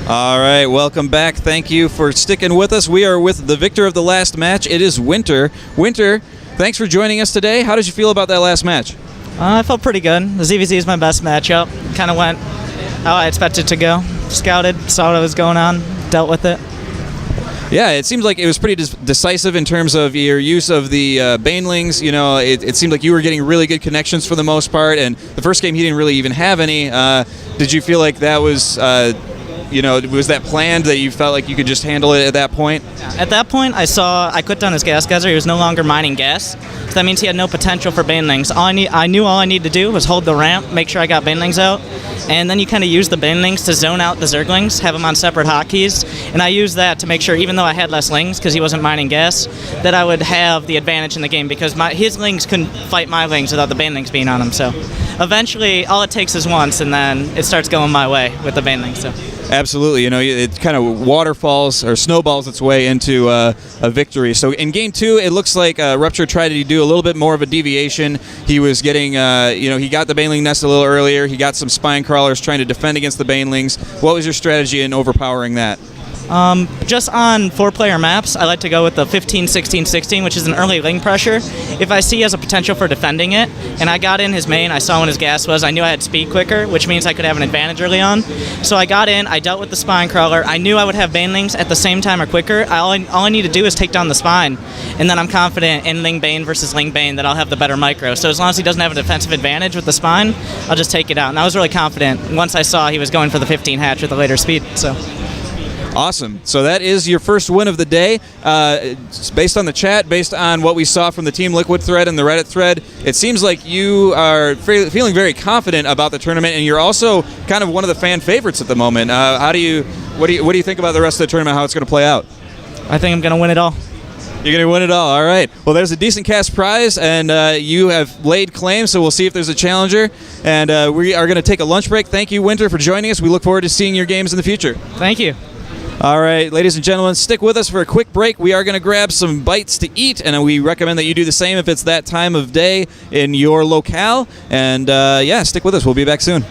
All right, welcome back. Thank you for sticking with us. We are with the victor of the last match. It is Winter. Winter, thanks for joining us today. How did you feel about that last match? I felt pretty good. The ZVZ is my best matchup. Kind of went how I expected to go. Scouted, saw what was going on, dealt with it. Yeah, it seemed like it was pretty decisive in terms of your use of the banelings. You know, it seemed like you were getting really good connections for the most part, and the first game he didn't really even have any. Did you feel like that was, was that planned, that you felt like you could just handle it at that point? At that point, I clipped on his gas geyser. He was no longer mining gas, so that means he had no potential for banelings. I knew all I needed to do was hold the ramp, make sure I got banelings out, and then you kind of use the banelings to zone out the zerglings, have them on separate hotkeys, and I used that to make sure, even though I had less lings because he wasn't mining gas, that I would have the advantage in the game because his lings couldn't fight my lings without the banelings being on him. So eventually, all it takes is once, and then it starts going my way with the banelings. So. Absolutely. You know, it kind of waterfalls or snowballs its way into a victory. So in Game 2, it looks like Ruypture tried to do a little bit more of a deviation. He was getting, he got the baneling nest a little earlier. He got some spine crawlers trying to defend against the banelings. What was your strategy in overpowering that? Just on 4-player maps, I like to go with the 15, 16, 16, which is an early ling pressure. If I see he has a potential for defending it, and I got in his main, I saw when his gas was, I knew I had speed quicker, which means I could have an advantage early on. So I got in, I dealt with the spine crawler, I knew I would have banelings at the same time or quicker. All I need to do is take down the spine, and then I'm confident in ling bane versus ling bane that I'll have the better micro. So as long as he doesn't have a defensive advantage with the spine, I'll just take it out. And I was really confident once I saw he was going for the 15 hatch with a later speed. So. Awesome. So that is your first win of the day. Based on the chat, based on what we saw from the Team Liquid thread and the Reddit thread, it seems like you are feeling very confident about the tournament, and you're also kind of one of the fan favorites at the moment. What do you think about the rest of the tournament, how it's going to play out? I think I'm going to win it all. You're going to win it all. All right. Well, there's a decent cash prize, and you have laid claim, so we'll see if there's a challenger. And we are going to take a lunch break. Thank you, Winter, for joining us. We look forward to seeing your games in the future. Thank you. All right, ladies and gentlemen, stick with us for a quick break. We are going to grab some bites to eat, and we recommend that you do the same if it's that time of day in your locale. And, stick with us. We'll be back soon.